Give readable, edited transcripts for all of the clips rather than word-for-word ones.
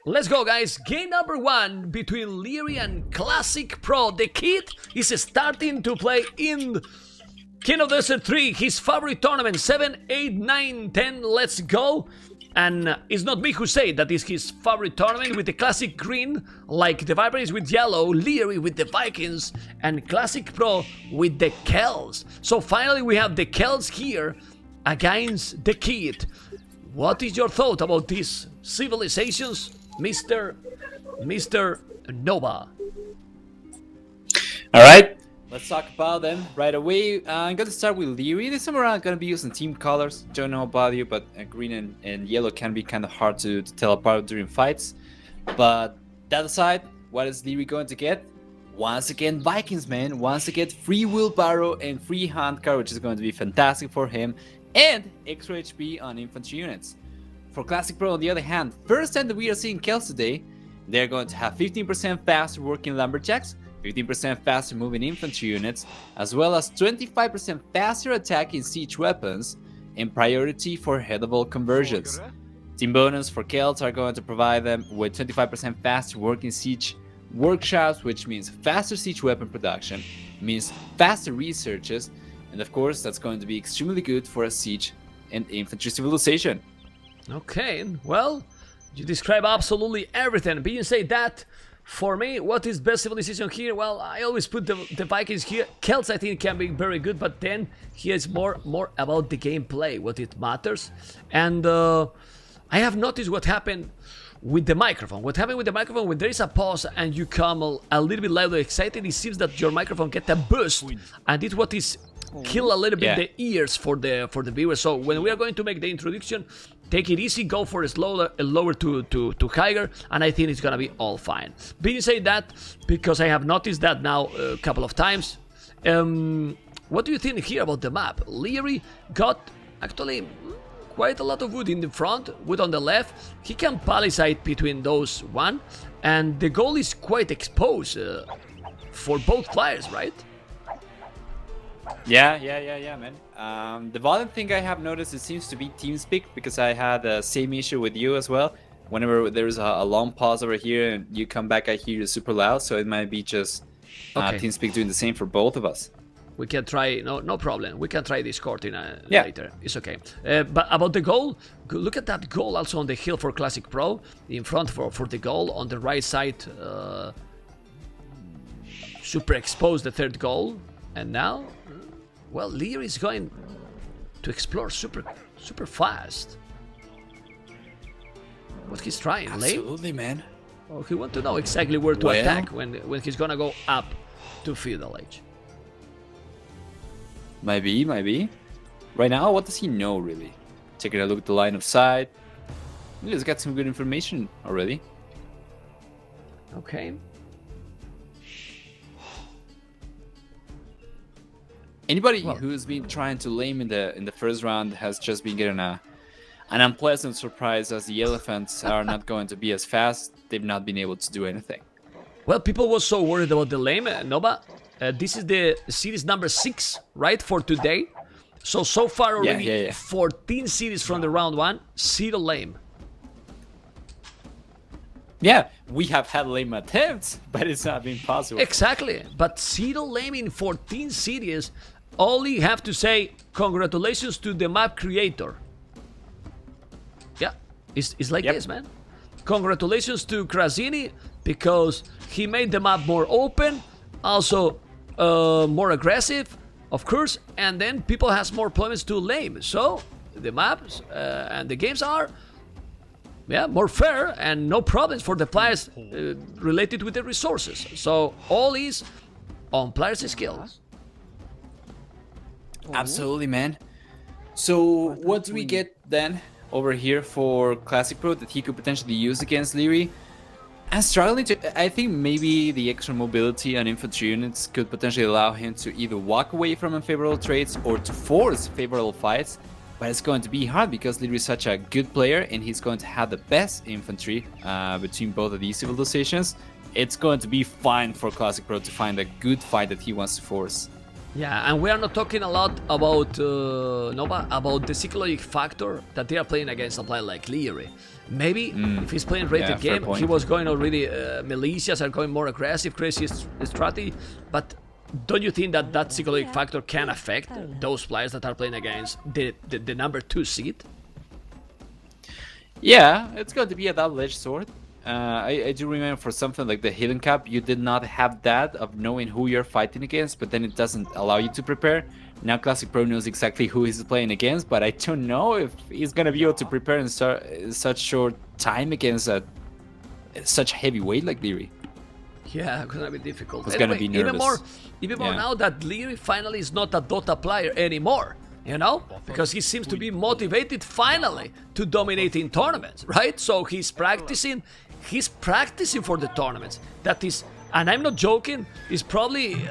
Let's go, guys. Game number 1 between Liereyy and Classicpro. The kid is starting to play in KOTD3, his favorite tournament. 7, 8, 9, 10. Let's go. And it's not me who say that is his favorite tournament, with the classic green, like the Viper is with yellow, Liereyy with the Vikings, and Classicpro with the Kells. So finally we have the Kells here against the kid. What is your thought about these civilizations, Mr. Nova? Alright, let's talk about them right away. I'm going to start with Liereyy. This time around I'm going to be using team colors. Don't know about you, but green and yellow can be kind of hard to tell apart during fights. But that aside, what is Liereyy going to get? Once again, Vikings, man. Once again, free wheelbarrow and free handcar, which is going to be fantastic for him. And extra HP on infantry units. For Classicpro, on the other hand, first time that we are seeing Kells today, they're going to have 15% faster working lumberjacks, 15% faster moving infantry units, as well as 25% faster attacking siege weapons, and priority for headable conversions. Team bonus for Kells are going to provide them with 25% faster working siege workshops, which means faster siege weapon production, means faster researches, and of course that's going to be extremely good for a siege and infantry civilization. Okay, well, you describe absolutely everything. But you say that, for me, what is best civilization here? Well, I always put the Vikings here. Kells, I think, can be very good, but then here is more about the gameplay, what it matters. And I have noticed what happened with the microphone. What happened with the microphone, when there is a pause and you come a little bit louder excited, it seems that your microphone gets a boost, and it's what is kill a little bit the ears for the viewers. So when we are going to make the introduction, take it easy, go for a lower to higher, and I think it's gonna be all fine. But you say that because I have noticed that now a couple of times. What do you think here about the map? Liereyy got actually quite a lot of wood in the front, wood on the left. He can palisade between those one, and the goal is quite exposed for both players, right? Yeah, man. The volume thing I have noticed, it seems to be TeamSpeak, because I had the same issue with you as well. Whenever there's a long pause over here and you come back, I hear you super loud, so it might be just TeamSpeak doing the same for both of us. We can try, no problem. We can try Discord later. It's okay. But about the goal, look at that goal also on the hill for Classicpro. In front for the goal, on the right side, super exposed the third goal. And now, well, Liereyy is going to explore super fast. What he's trying, Absolutely, man. Oh, he wants to know exactly where to attack when he's gonna go up to Feudal Age. Might be. Right now, what does he know, really? Taking a look at the line of sight. He's got some good information already. Okay. Anybody who's been trying to lame in the first round has just been getting an unpleasant surprise, as the elephants are not going to be as fast. They've not been able to do anything. Well, people were so worried about the lame, Nova. This is the series number 6, right, for today. So far already 14 series from the round 1, 0 lame. Yeah, we have had lame attempts, but it's not been possible. Exactly, but 0 lame in 14 series. Only have to say congratulations to the map creator. Yeah, it's like this, man. Congratulations to Krasini, because he made the map more open, also more aggressive, of course, and then people has more points to lame. So the maps and the games are more fair and no problems for the players related with the resources. So all is on players' skills. Absolutely, man. So what do we get then over here for Classicpro that he could potentially use against Liereyy? I'm struggling to... I think maybe the extra mobility on infantry units could potentially allow him to either walk away from unfavorable trades or to force favorable fights. But it's going to be hard because Liereyy is such a good player and he's going to have the best infantry between both of these civilizations. It's going to be fine for Classicpro to find a good fight that he wants to force. Yeah, and we are not talking a lot about Nova, about the psychological factor that they are playing against a player like Liereyy. Maybe if he's playing rated fair game, point. he was going already. Militias are going more aggressive, crazy strategy. But don't you think that that psychological factor can affect those players that are playing against the number 2 seed? Yeah, it's going to be a double-edged sword. I do remember for something like the Healing Cup, you did not have that of knowing who you're fighting against, but then it doesn't allow you to prepare. Now Classic Pro knows exactly who he's playing against, but I don't know if he's going to be able to prepare in such short time against such heavy weight like Liereyy. Yeah, gonna be difficult. It's gonna be nervous. Even more now that Liereyy finally is not a Dota player anymore. You know, because he seems to be motivated finally to dominate in tournaments, right? So he's practicing for the tournaments. That is, and I'm not joking, it's probably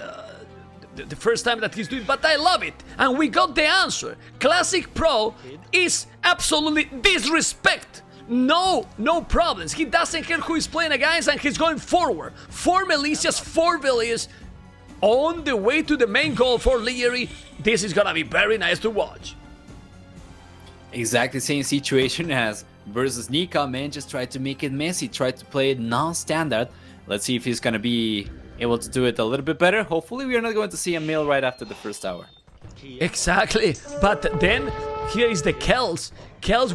the first time that he's doing, but I love it. And we got the answer. Classic Pro is absolutely disrespect. No problems. He doesn't care who he's playing against, and he's going forward. 4 militias, 4 villages, on the way to the main goal for Liereyy. This is gonna be very nice to watch. Exactly the same situation as versus Nika, man. Just tried to make it messy, tried to play it non-standard. Let's see if he's gonna be able to do it a little bit better. Hopefully we are not going to see a mill right after the first hour. Exactly, but then here is the Kells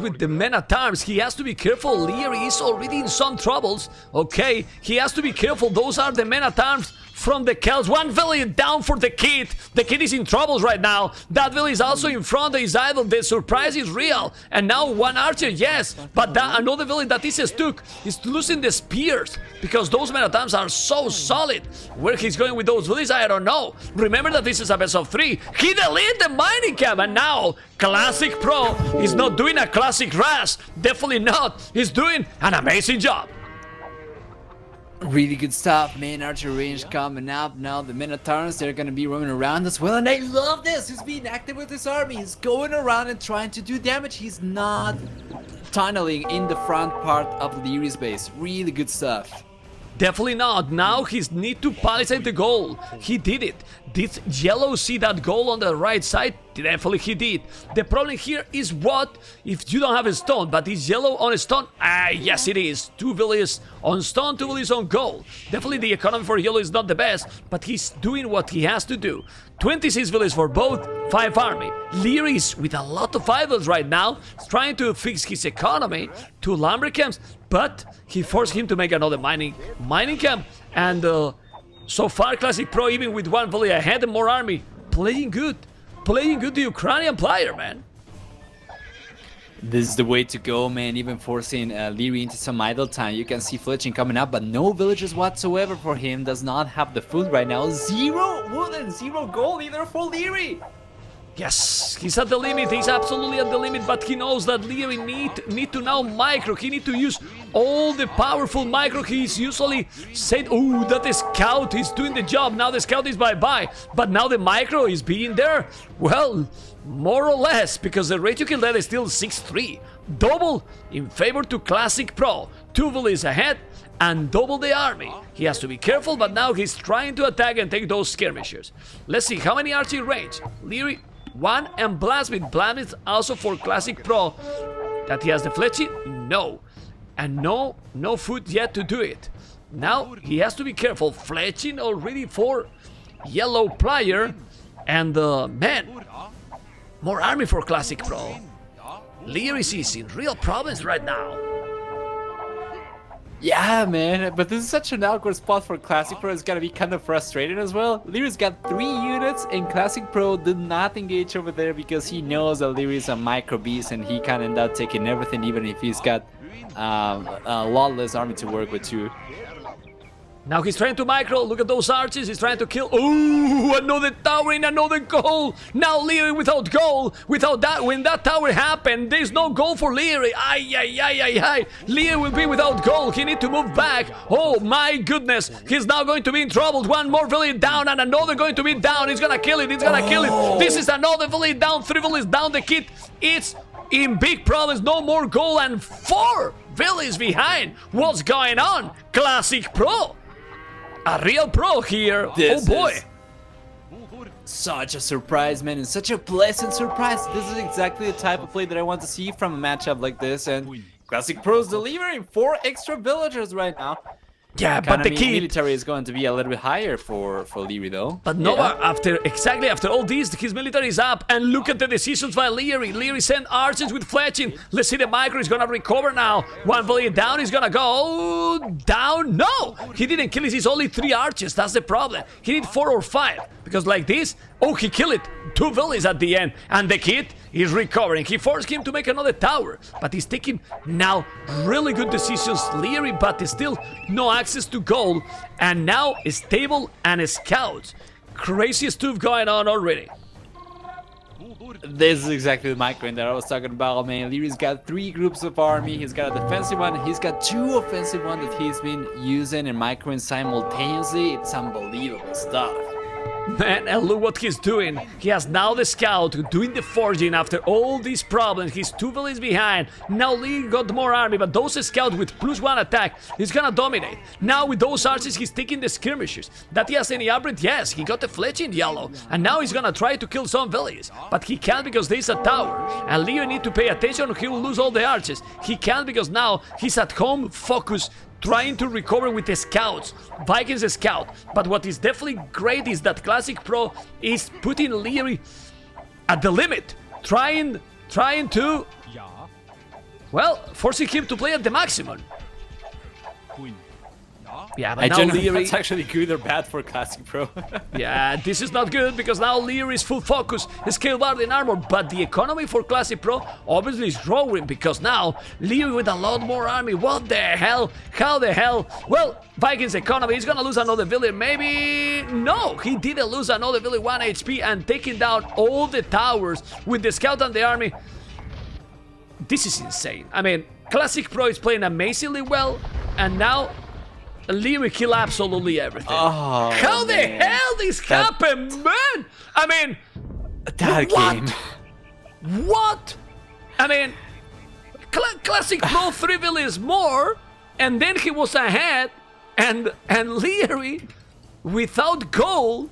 with the men-at-arms. He has to be careful. Liereyy is already in some troubles. Okay, he has to be careful. Those are the men-at-arms from the Kells. One village down for the kid. The kid is in troubles right now. That village is also in front of his idol. The surprise is real. And now one archer, yes, but another village that is stuck is losing the spears because those men-at-arms are so solid. Where he's going with those villages, I don't know. Remember that this is a best of 3. He deleted the mining camp, and now Classic Pro is not doing a classic rush. Definitely not. He's doing an amazing job. Really good stuff, man. Archer range coming up now. The Minotaurs, they're gonna be roaming around as well, and I love this. He's being active with his army. He's going around and trying to do damage. He's not tunneling in the front part of Lierey's base. Really good stuff. Definitely not. Now he need to palisade the goal. He did it. Did Yellow see that goal on the right side? Definitely he did. The problem here is what if you don't have a stone, but is Yellow on a stone? Yes it is. 2 villages on stone, 2 villages on gold. Definitely the economy for Yellow is not the best, but he's doing what he has to do. 26 villages for both, 5 army. Liereyy is with a lot of idols right now, trying to fix his economy, 2 lumber camps, but he forced him to make another mining camp, and so far Classic Pro, even with 1 village ahead and more army, playing good the Ukrainian player, man. This is the way to go, man. Even forcing Liereyy into some idle time. You can see fletching coming up, but no villages whatsoever for him. Does not have the food right now. 0 wood and 0 gold either for Liereyy. Yes, he's at the limit, he's absolutely at the limit, but he knows that Liereyy need to now micro. He need to use all the powerful micro he's usually said. Oh, that scout is doing the job. Now the scout is bye-bye, but now the micro is being there. Well, more or less, because the rate you kill that is still 6-3. Double in favor to Classic Pro. 2 villages ahead and double the army. He has to be careful, but now he's trying to attack and take those skirmishers. Let's see how many archer range. Liereyy 1 and Blasmith. Blasmith also for Classic Pro. That he has the fletching? No. And no food yet to do it. Now he has to be careful. Fletching already for Yellow player. And man, more army for Classic Pro. Liereyy is in real problems right now. Yeah, man, but this is such an awkward spot for Classic Pro. It's gonna be kind of frustrating as well. Lierey's got 3 units, and Classic Pro did not engage over there because he knows that Lierey's a micro beast, and he can end up taking everything, even if he's got a lot less army to work with too. Now he's trying to micro. Look at those archers. He's trying to kill. Ooh, another tower in another goal. Now Liereyy without goal. Without that, when that tower happened, there's no goal for Liereyy. Ay. Liereyy will be without goal. He need to move back. Oh my goodness. He's now going to be in trouble. 1 more village down and another going to be down. He's gonna kill it. He's gonna kill it. This is another village down. 3 villages down. The kid is in big problems. No more goal and 4 villages behind. What's going on? Classic Pro. A real pro here. Oh boy. such a surprise, man, and such a pleasant surprise. This is exactly the type of play that I want to see from a matchup like this, and Classicpro's delivering 4 extra villagers right now. Yeah, but the key military is going to be a little bit higher for Liereyy though. But Nova, after all this, his military is up, and look at the decisions by Liereyy. Liereyy sent archers with fletching. Let's see, the micro is gonna recover now. One volley down, he's gonna go down. No, he didn't kill it. He's only 3 archers. That's the problem. He need 4 or 5 because like this, oh, he killed it. 2 volleys at the end, and the kid is recovering. He forced him to make another tower, but he's taking now really good decisions, Liereyy, but still no access to gold, and now a stable and scouts. Crazy stuff going on already. This is exactly the micro that I was talking about, man. Lierey's got 3 groups of army. He's got a defensive one. He's got 2 offensive ones that he's been using and microing simultaneously. It's unbelievable stuff. Man, and look what he's doing. He has now the scout doing the forging after all these problems. He's 2 villages behind. Now Liereyy got more army, but those scouts with +1 attack, he's gonna dominate. Now with those archers, he's taking the skirmishers. That he has any upgrade? Yes, he got the fletch in yellow. And now he's gonna try to kill some villages. But he can't because there's a tower. And Liereyy need to pay attention or he will lose all the archers. He can't because now he's at home focused, trying to recover with the scouts. Vikings scout. But what is definitely great is that Classicpro is putting Liereyy at the limit. Trying to, well, forcing him to play at the maximum. Yeah, but I now don't know if Liereyy... that's actually good or bad for Classicpro. Yeah, this is not good because now Liereyy is full focus, scale guard in armor, but the economy for Classicpro obviously is growing because now Liereyy with a lot more army. What the hell? How the hell? Well, Vikings economy is gonna lose another village, maybe? No, he didn't lose another village, 1 HP, and taking down all the towers with the scout and the army. This is insane. I mean, Classicpro is playing amazingly well, and now Liereyy kill absolutely everything. Oh, how the hell this happened, man? I mean, that what? game. What? I mean, Classicpro 3 villages more, and then he was ahead, and Liereyy without goal,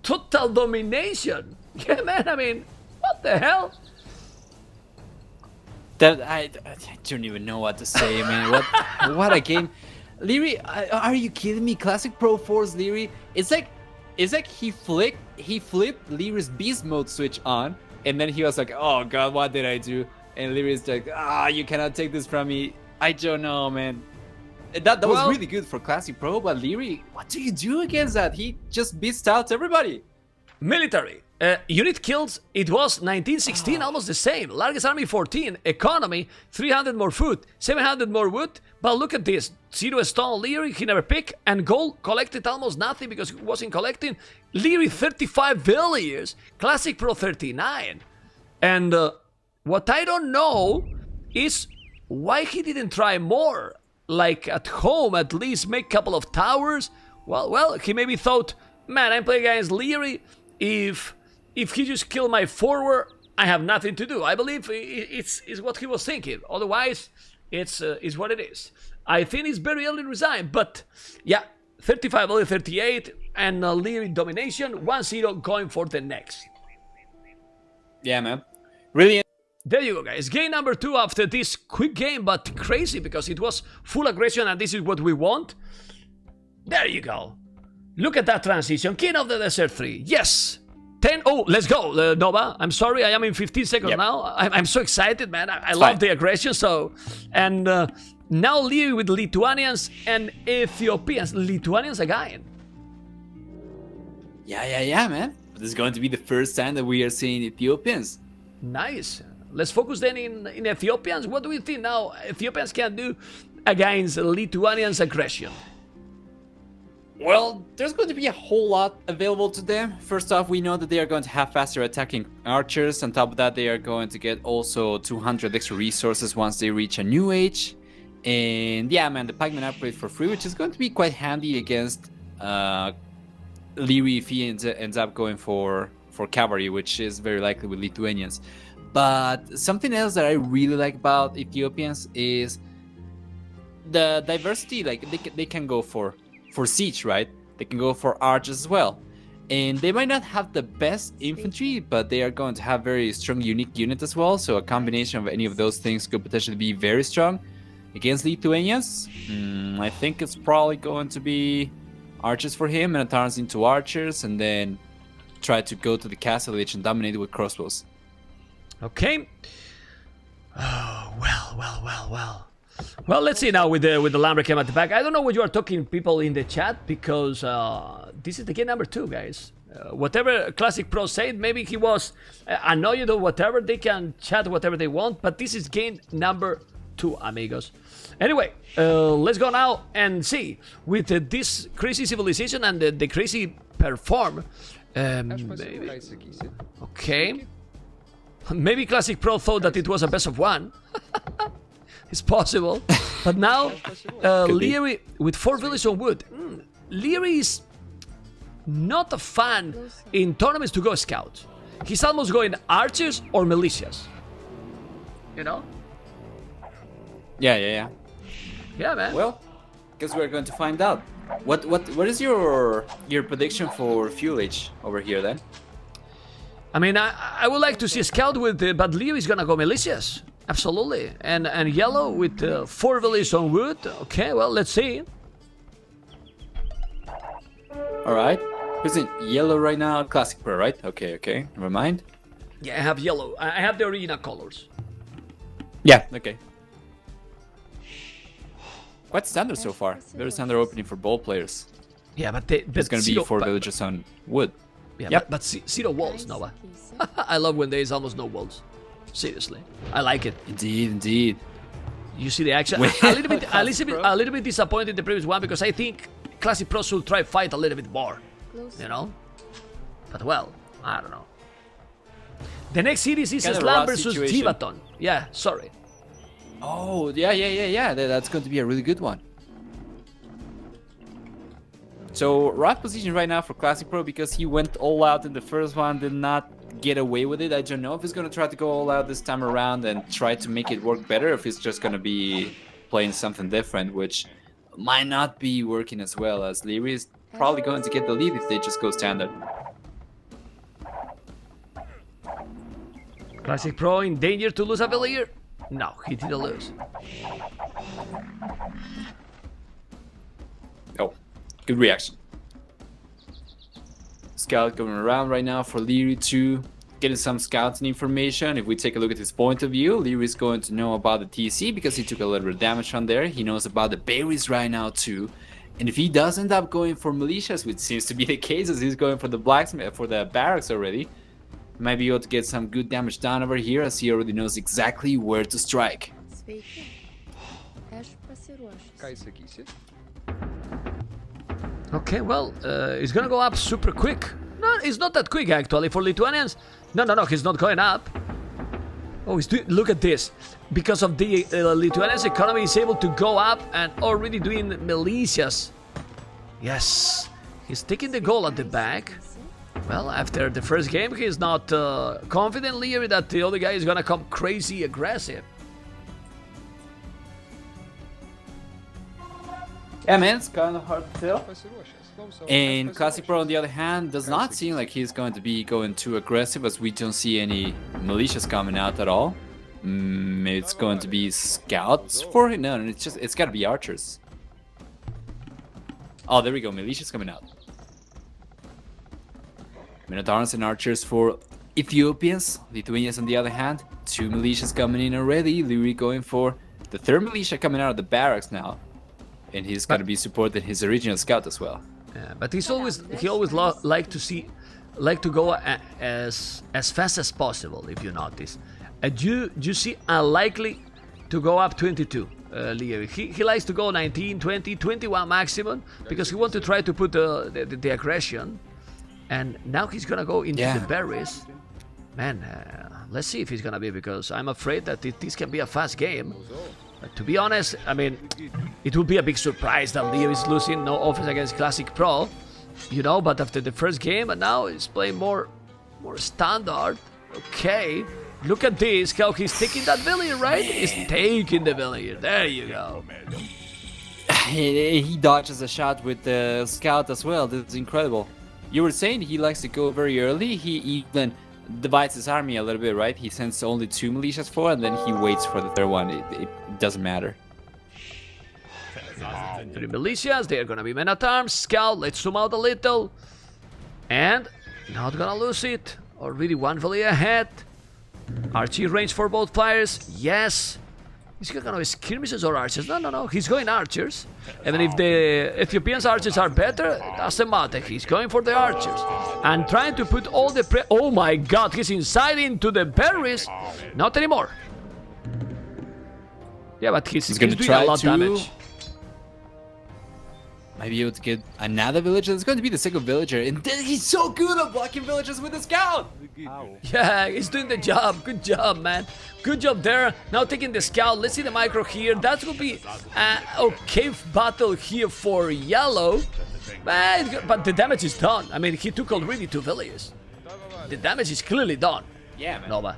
total domination. Yeah, man. I mean, what the hell? That I don't even know what to say, man. What a game. Liereyy, are you kidding me? Classicpro forced Liereyy. It's like he flipped Lierey's beast mode switch on, and then he was like, oh god, what did I do? And Lierey's like, you cannot take this from me. I don't know, man. That was really good for Classicpro, but Liereyy, what do you do against that? He just beats out everybody. Military. Unit kills, it was 1916, almost the same. Largest army 14, economy 300 more food, 700 more wood. But look at this, 0 stone Liereyy, he never picked, and gold collected almost nothing because he wasn't collecting. Liereyy 35 villages, Classicpro 39. And what I don't know is why he didn't try more. Like at home, at least make a couple of towers. Well, he maybe thought, man, I'm playing against Liereyy. If he just killed my forward, I have nothing to do. I believe it's what he was thinking. Otherwise, it's what it is. I think it's very early resigned, but yeah, 35 only 38, and Liereyy domination, 1-0 going for the next. Yeah, man. Really. There you go, guys. Game number 2 after this quick game, but crazy because it was full aggression, and this is what we want. There you go. Look at that transition. King of the Desert 3. Yes. 10. Oh, let's go, Nova. I'm sorry, I am in 15 seconds now. I'm so excited, man. I love the aggression. So, and now Liereyy with Lithuanians and Ethiopians. Lithuanians again. Yeah, man. This is going to be the first time that we are seeing Ethiopians. Nice. Let's focus then in Ethiopians. What do we think now Ethiopians can do against Lithuanians' aggression? Well, there's going to be a whole lot available to them. First off, we know that they are going to have faster attacking archers. On top of that, they are going to get also 200 extra resources once they reach a new age. And yeah, man, the pikeman upgrade for free, which is going to be quite handy against Liereyy if he ends up going for cavalry, which is very likely with Lithuanians. But something else that I really like about Ethiopians is the diversity. Like they can go for siege, right? They can go for archers as well. And they might not have the best infantry, but they are going to have very strong, unique units as well. So a combination of any of those things could potentially be very strong against Lithuanians. I think it's probably going to be archers for him, and turns into archers, and then try to go to the castle edge and dominate it with crossbows. Okay. Oh, well. Well, let's see now with the Lambrecam at the back. I don't know what you are talking, people in the chat, because this is the game number 2, guys. Whatever Classicpro said, maybe he was annoyed or whatever. They can chat whatever they want, but this is game number 2, amigos. Anyway, let's go now and see with this crazy civilization and the crazy perform. Maybe. Okay. Maybe Classicpro thought that it was a best of 1. It's possible. But now, Liereyy with 4 villages on wood. Liereyy is not a fan in tournaments to go scout. He's almost going archers or militias. You know? Yeah. Yeah, man. Well, guess we're going to find out. What is your prediction for fuel age over here then? I mean, I would like to see a scout with, but Liereyy is gonna go militias. Absolutely. And yellow with 4 villages on wood. Okay, well, let's see. Alright. Who's in yellow right now? Classicpro, right? Okay. Never mind. Yeah, I have yellow. I have the original colors. Yeah, okay. Quite standard so far. Very standard opening for ball players. Yeah, but it's gonna be 4 villages on wood. Yeah, yep. but 0 walls, Nova. I love when there is almost no walls. Seriously, I like it. Indeed. You see the action. a little bit disappointed in the previous one because I think Classicpro should try fight a little bit more. You know, but well, I don't know. The next series is Islam versus Tibaton. Yeah, sorry. Oh, yeah. That's going to be a really good one. So, rough position right now for Classicpro because he went all out in the first one, did not get away with it. I don't know if he's going to try to go all out this time around and try to make it work better, or if he's just going to be playing something different, which might not be working as well, as Liereyy is probably going to get the lead if they just go standard. Classicpro in danger to lose a villager? No, he didn't lose. Oh, good reaction. Scout going around right now for Liereyy too, getting some scouting information. If we take a look at his point of view, Liereyy is going to know about the TC because he took a little bit of damage on there. He knows about the berries right now too. And if he does end up going for militias, which seems to be the case as he's going for the blacksmith, for the barracks already, he might be able to get some good damage done over here as he already knows exactly where to strike. Okay, well, he's gonna go up super quick. No, it's not that quick actually for Lithuanians. No, he's not going up. Oh, look at this. Because of the Lithuanians' economy, he's able to go up and already doing militias. Yes, he's taking the goal at the back. Well, after the first game, he's not confident, Liereyy, that the other guy is gonna come crazy aggressive. Yeah, man, it's kind of hard to tell. And Classicpro, on the other hand, does not seem like he's going to be going too aggressive, as we don't see any militias coming out at all. Maybe it's going to be scouts for him. No, it's got to be archers. Oh, there we go, militias coming out. Minotaurs and archers for Ethiopians. Lithuanians, on the other hand, 2 militias coming in already. Liereyy going for the 3rd militia coming out of the barracks now. And he's going to be supporting his original scout as well. Yeah, but he always like to go as fast as possible. If you notice, you see unlikely to go up 22. Liereyy, he likes to go 19, 20, 21 maximum because he wants to try to put the aggression. And now he's gonna go into the berries. Man, let's see if he's gonna be, because I'm afraid that this can be a fast game. But to be honest, I mean, it would be a big surprise that Liereyy is losing no offense against Classicpro, you know. But after the first game, and now he's playing more standard. Okay, look at this, how he's taking that villager, right? He's taking the villager. There you go. He dodges a shot with the scout as well. This is incredible. you were saying he likes to go very early. He even divides his army a little bit, right? He sends only 2 militias for, and then he waits for the third one. It doesn't matter. 3 militias, they are gonna be men-at-arms. Scout, let's zoom out a little. And not gonna lose it. Already 1 volley ahead. Archie range for both players. Yes. Is he gonna go skirmishes or archers? No. He's going archers. Even if the Ethiopians archers are better, doesn't matter. He's going for the archers. And trying to put all the oh my god, he's inside into the berries. Not anymore. Yeah, but he's gonna doing try a lot of to damage. Might be able to get another villager. It's going to be the second villager. And then he's so good at blocking villagers with the scout. Yeah, he's doing the job. Good job, man. Good job there. Now taking the scout. Let's see the micro here. That will be a cave battle here for yellow. But the damage is done. I mean, he took already 2 villages. The damage is clearly done. Yeah, man. Nova.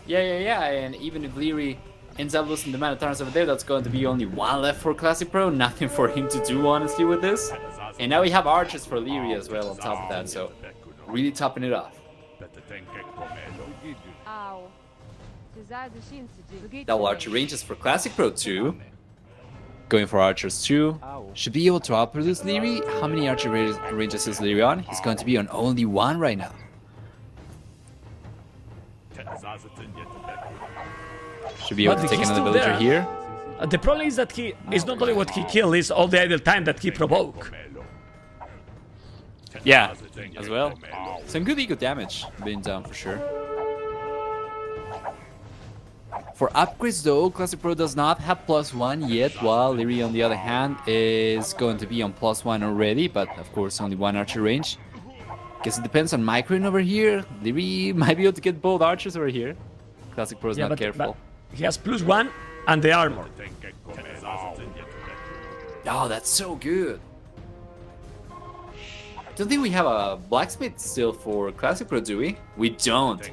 Yeah. And even if Liereyy ends up losing the man of turns over there, that's going to be only 1 left for Classicpro. Nothing for him to do, honestly, with this. And now we have archers for Liereyy as well on top of that, so really topping it off. Double archer ranges for Classicpro too. Going for archers too. Should be able to outproduce Liereyy. How many archer ranges is Liereyy on? He's going to be on only 1 right now. Should be able to take another villager here. The problem is that he is not only what he kills, it's all the idle time that he provoke. Yeah, as well. Some good ego damage being done for sure. For upgrades though, Classicpro does not have +1 yet, while Liereyy on the other hand is going to be on +1 already, but of course only 1 archer range. Guess it depends on microing over here. Liereyy might be able to get both archers over here. Classicpro is not careful. He has +1 and the armor. Oh, that's so good. I don't think we have a blacksmith still for Classicpro, do we? We don't.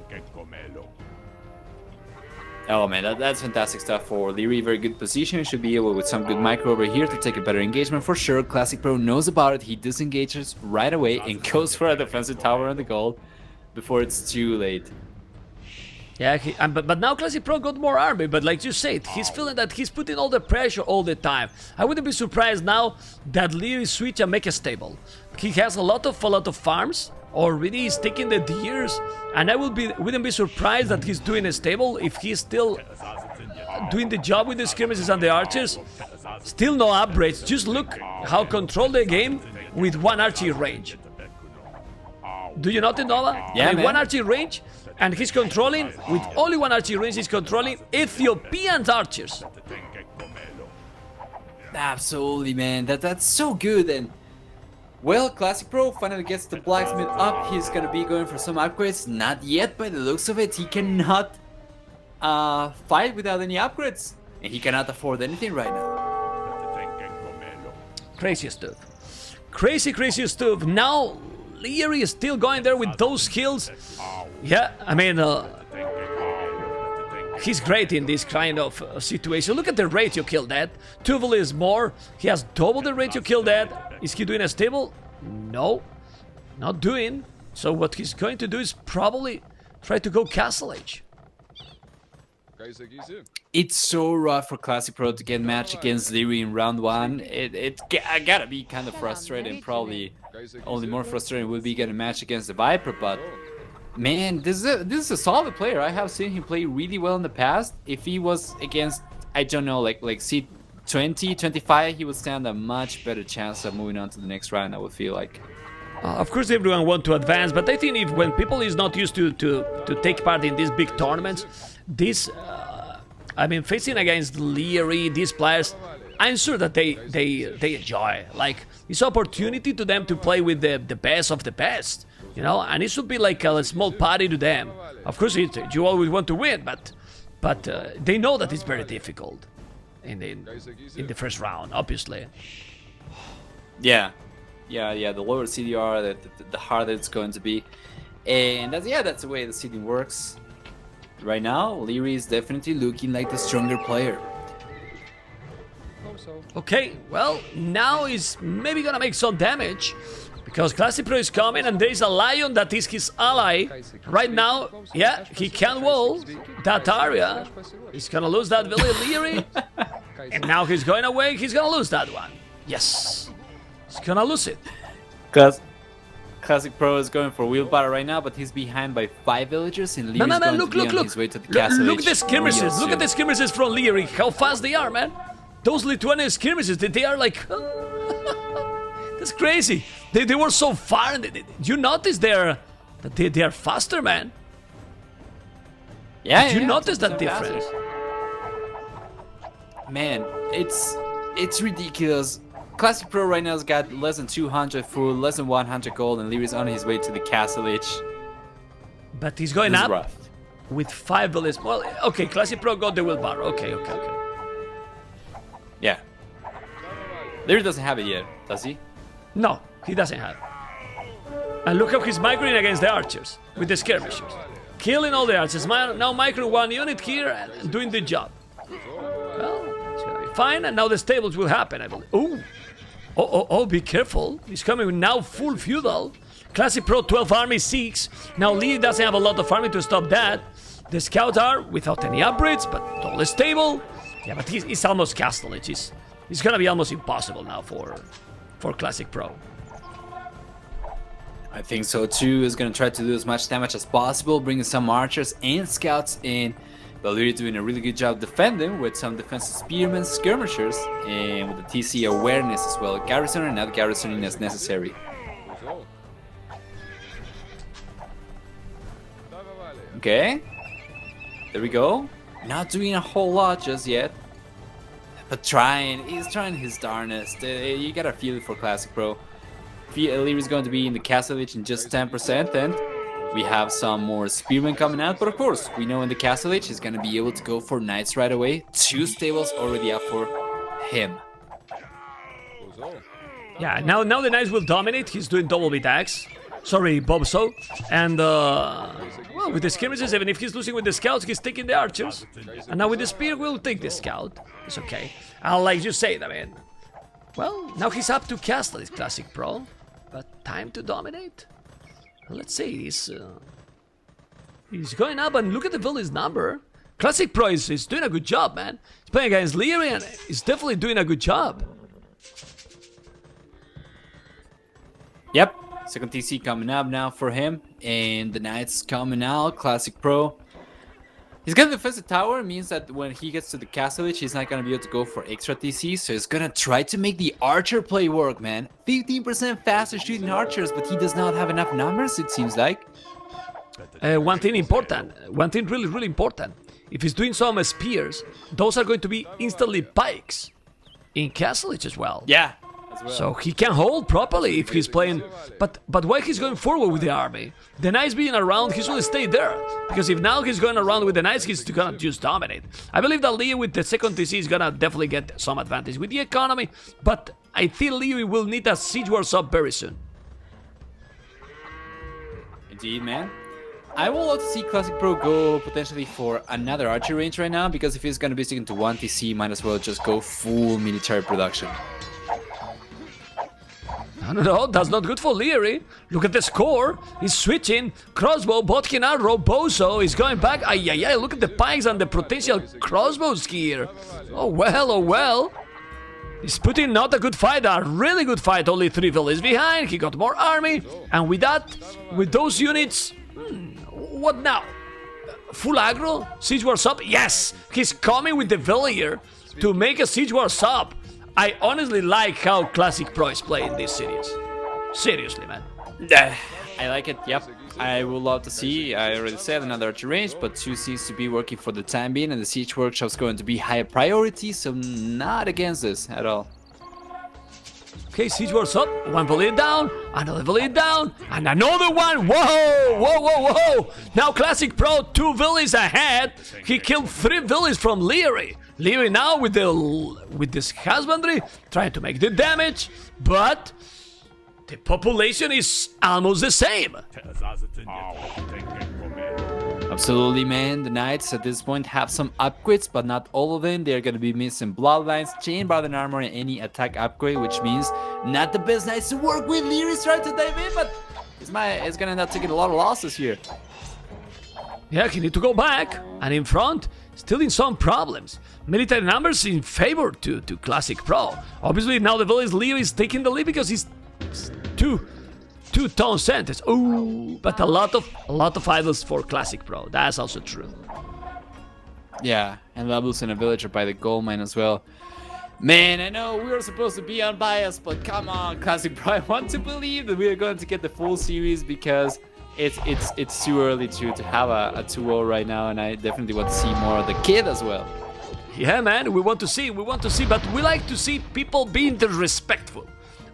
Oh man, that's fantastic stuff for Liereyy. Very good position. Should be able with some good micro over here to take a better engagement for sure. Classicpro knows about it. He disengages right away and goes for a defensive tower on the gold before it's too late. Yeah, but now Classicpro got more army, but like you said, he's feeling that he's putting all the pressure all the time. I wouldn't be surprised now that Liereyy switch and make a stable. He has a lot of farms, already he's taking the deers, and I wouldn't be surprised that he's doing a stable if he's still doing the job with the skirmishes and the archers. Still no upgrades, just look how control the game with 1 archer range. Do you notice, Nova? Yeah, I mean, man. 1 archer range, and he's controlling, with only 1 archer range, he's controlling Ethiopian archers. Absolutely, man. That's so good. And well, Classicpro finally gets the blacksmith up. He's gonna be going for some upgrades. Not yet, by the looks of it. He cannot fight without any upgrades, and he cannot afford anything right now. Crazy stuff. Crazy stuff. Now Liereyy is still going there with those skills. Yeah, I mean, he's great in this kind of situation. Look at the rate you kill that. 2 volleys more. He has double the rate you kill that. Is he doing a stable? No, not doing. So what he's going to do is probably try to go Castle Age. It's so rough for Classicpro to get matched against Liereyy in round 1. I gotta be kind of frustrating. Probably only more frustrating would be getting a match against the Viper, but man, this is a solid player. I have seen him play really well in the past. If he was against, I don't know, like C20, 25, he would stand a much better chance of moving on to the next round, I would feel like. Of course everyone wants to advance, but I think when people is not used to take part in these big tournaments, this, I mean, facing against Liereyy, these players, I'm sure that they enjoy. Like, it's opportunity to them to play with the best of the best, you know, and it should be like a small party to them. Of course, you always want to win, but they know that it's very difficult in the first round, obviously. Yeah, the lower CDR, the harder it's going to be. And that's the way the seeding works. Right now, Liereyy is definitely looking like the stronger player. Okay, well, now he's maybe gonna make some damage. Because Classicpro is coming and there is a lion that is his ally. Right now, yeah, he can wall that area. He's gonna lose that village, Liereyy. And now he's going away, he's gonna lose that one. Yes, he's gonna lose it. Classicpro is going for wheelbarrow right now, but he's behind by 5 villagers, and Lierey's going to be on his way to the castle. Look at the skirmishes, look at the skirmishes from Liereyy, how fast they are, man. Those Lithuanian skirmishes, they are like... That's crazy. They were so far, and you notice they are faster, man. Yeah, Did you notice that difference? Man, it's ridiculous. Classicpro right now has got less than 200 full, less than 100 gold, and Lierey's on his way to the castle edge. But he's going This is up rough. with 5 villages. Well, okay, Classicpro got the wheelbarrow. Okay. Yeah. Liereyy doesn't have it yet, does he? No, he doesn't have it. And look how he's migrating against the archers with the skirmishers. Killing all the archers. Now micro 1 unit here and doing the job. Well, it's gonna be fine, and now the stables will happen, I believe. Ooh. Oh, be careful. He's coming now full feudal. Classicpro 12 army 6. Now Liereyy doesn't have a lot of army to stop that. The scouts are without any upgrades, but all stable. Yeah, but he's almost castle. It's gonna be almost impossible now for Classicpro. I think so too. Is going to try to do as much damage as possible, bringing some archers and scouts in. But Liereyy doing a really good job defending with some defensive spearmen, skirmishers, and with the TC awareness as well. Garrisoning and not garrisoning as necessary. Okay, there we go. Not doing a whole lot just yet, but he's trying his darnest. You gotta feel it for Classicpro. Lierey's going to be in the castle edge in just 10%, and we have some more spearmen coming out. But of course, we know in the castle edge he's gonna be able to go for knights right away. 2 stables already up for him. Yeah, now the knights will dominate. He's doing double attacks. Sorry, Bobso. And, well, with the skirmishes, even if he's losing with the scouts, he's taking the archers. And now with the spear, we'll take the scout. It's okay. I'll like you say, I mean. Well, now he's up to castle, this Classicpro. But time to dominate. Let's see, he's going up, and look at the village number. Classicpro is doing a good job, man. He's playing against Liereyy, and he's definitely doing a good job. Yep, second TC coming up now for him, and the knights coming out. Classicpro. He's got a defensive tower, means that when he gets to the castle edge, he's not gonna be able to go for extra TC, so he's gonna try to make the archer play work, man. 15% faster shooting archers, but he does not have enough numbers, it seems like. One thing really important. If he's doing some spears, those are going to be instantly pikes in castle edge as well. Yeah. So he can hold properly if he's playing, but why he's going forward with the army? The knights being around, he should stay there, because if now he's going around with the knights, he's gonna just dominate. I believe that Liereyy with the second TC is gonna definitely get some advantage with the economy, but I think Liereyy will need a siege war sub very soon. Indeed, man. I will love to see Classicpro go potentially for another archer range right now, because if he's gonna be sticking to 1 TC, might as well just go full military production. No, that's not good for Liereyy. Look at the score. He's switching. Crossbow, Botkin arrow, Bozo is going back. Ay, look at the pikes and the potential crossbows here. Oh well. He's putting not a good fight, a really good fight. Only 3 villages behind. He got more army. And with that, with those units, what now? Full aggro? Siege war sub? Yes! He's coming with the villager to make a siege war sub. I honestly like how Classicpro is playing this series. Seriously, man. I like it, yep. I would love to see, I already said, another archer range, but 2 seems to be working for the time being, and the siege workshop's going to be higher priority, so not against this at all. Okay, siege war's up. 1 village down, another village down, and another one. Whoa! Now Classicpro 2 villages ahead. He killed 3 villages from Liereyy. Liereyy now with this husbandry trying to make the damage, but the population is almost the same. Absolutely, man. The Knights at this point have some upgrades, but not all of them. They're going to be missing Bloodlines, Chain Barden Armor, and any attack upgrade, which means not the best Knights to work with. Lierey's trying to dive in, but it's going to end up taking a lot of losses here. Yeah, he need to go back. And in front, still in some problems. Military numbers in favor to Classicpro. Obviously, now the village leader is taking the lead because he's two-tone sentence. Ooh, but a lot of idols for Classicpro. That's also true. Yeah, and levels in a villager by the gold mine as well. Man, I know we were supposed to be unbiased, but come on, Classicpro. I want to believe that we are going to get the full series because it's too early to have a 2-0 right now, and I definitely want to see more of the kid as well. Yeah, man, we want to see, but we like to see people being disrespectful.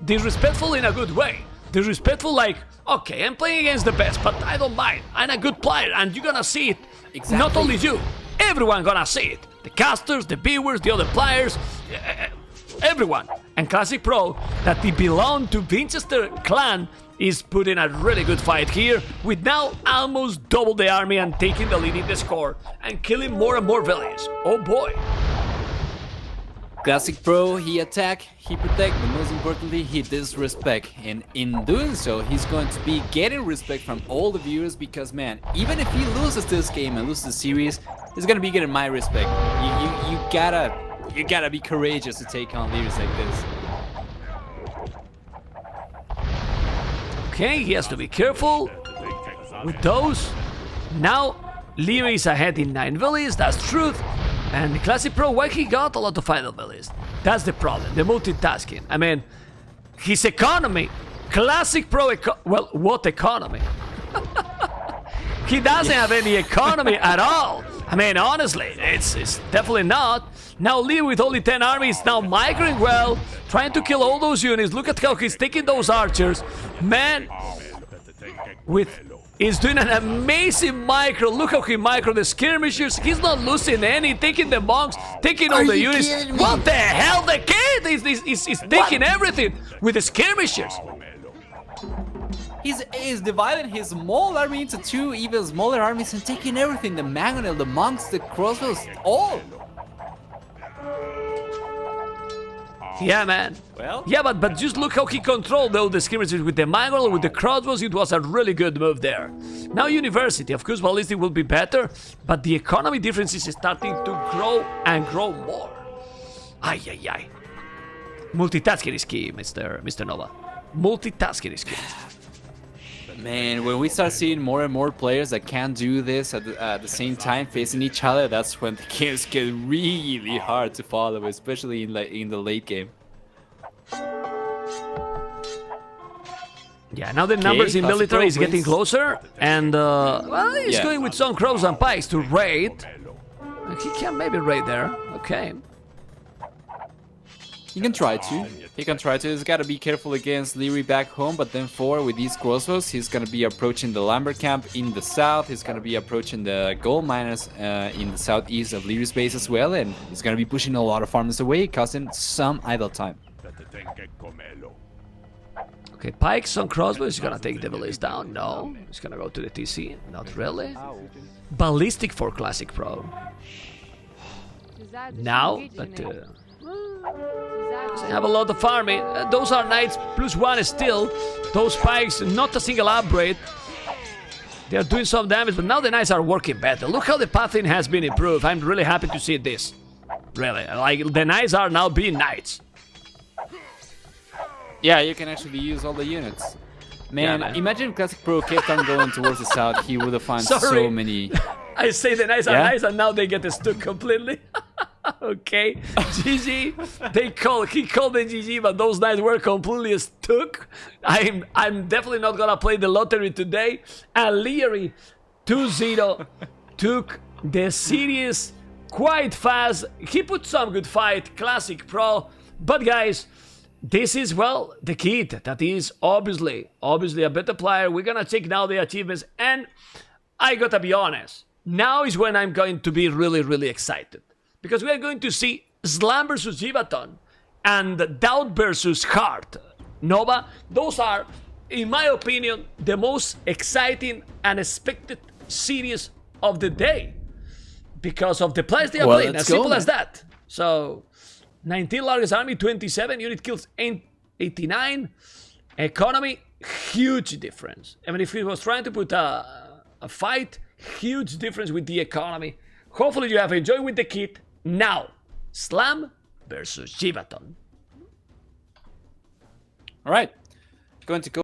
Disrespectful in a good way. Disrespectful like, okay, I'm playing against the best, but I don't mind. I'm a good player, and you're gonna see it. Exactly. Not only you, everyone gonna see it. The casters, the viewers, the other players, everyone. And Classicpro, that they belong to Winchester clan, is putting a really good fight here, with now almost double the army and taking the lead in the score, and killing more and more villages. Oh boy. Classicpro, he attack, he protect, but most importantly, he disrespect. And in doing so, he's going to be getting respect from all the viewers because, man, even if he loses this game and loses the series, he's gonna be getting my respect. You gotta be courageous to take on leaders like this. Okay, he has to be careful with those. Now, Liereyy is ahead in 9 villages, that's truth. And Classicpro, why he got a lot of idle villages? That's the problem, the multitasking. I mean, his economy, Classicpro, well, what economy? He doesn't have any economy at all. I mean, honestly, it's definitely not. Now Liereyy with only 10 armies, now migrating well, trying to kill all those units. Look at how he's taking those archers. Man, he's doing an amazing micro. Look how he micro the skirmishers. He's not losing any, taking the monks, taking all the units. What the hell? The kid is taking everything with the skirmishers. He's dividing his small army into 2 even smaller armies and taking everything. The mangonel, the monks, the crossbows, all. Yeah, man. Well? Yeah, but just look how he controlled all the skirmishers with the mangonel, with the crossbows. It was a really good move there. Now University, of course, ballistic will be better, but the economy difference is starting to grow and grow more. Ay, ay, ay. Multitasking is key, Mr. Nova. Multitasking is key. Man, when we start seeing more and more players that can do this at the same time facing each other, that's when the games get really hard to follow, especially in the late game. Yeah, now the numbers in military is getting closer, and well, he's going with some crows and pikes to raid. He can maybe raid there. Okay. He can try to. He's got to be careful against Liereyy back home, but then forward with these crossbows, he's going to be approaching the lumber camp in the south. He's going to be approaching the gold miners in the southeast of Lierey's base as well, and he's going to be pushing a lot of farmers away, causing some idle time. Okay, pikes on crossbows. He's going to take the village down. No, he's going to go to the TC. Not really. Ballistic for Classicpro. Now, but they have a lot of army. Those are knights +1 still. Those pikes, not a single upgrade. They are doing some damage, but now the knights are working better. Look how the pathing has been improved. I'm really happy to see this. Really, like the knights are now being knights. Yeah, you can actually use all the units. Man, yeah, imagine if Classicpro kept on going towards the south, he would have found so many. I say the knights are nice and now they get stuck completely. Okay, GG. He called the GG, but those knights were completely stuck. I'm definitely not gonna play the lottery today. And Liereyy 2-0 took the series quite fast. He put some good fight, Classicpro. But guys, this is, well, the kid that is obviously a better player. We're gonna check now the achievements, and I gotta be honest, now is when I'm going to be really excited. Because we are going to see Slam versus Givaton and Doubt versus Heart. Nova, those are, in my opinion, the most exciting and expected series of the day because of the players they are Well, playing. let's As simple go, as that. So 19 largest army, 27 unit kills, 89 economy, huge difference. I mean, if he was trying to put a fight, huge difference with the economy. Hopefully you have enjoyed with the kit. Now, Slam versus Gibaton. All right, going to go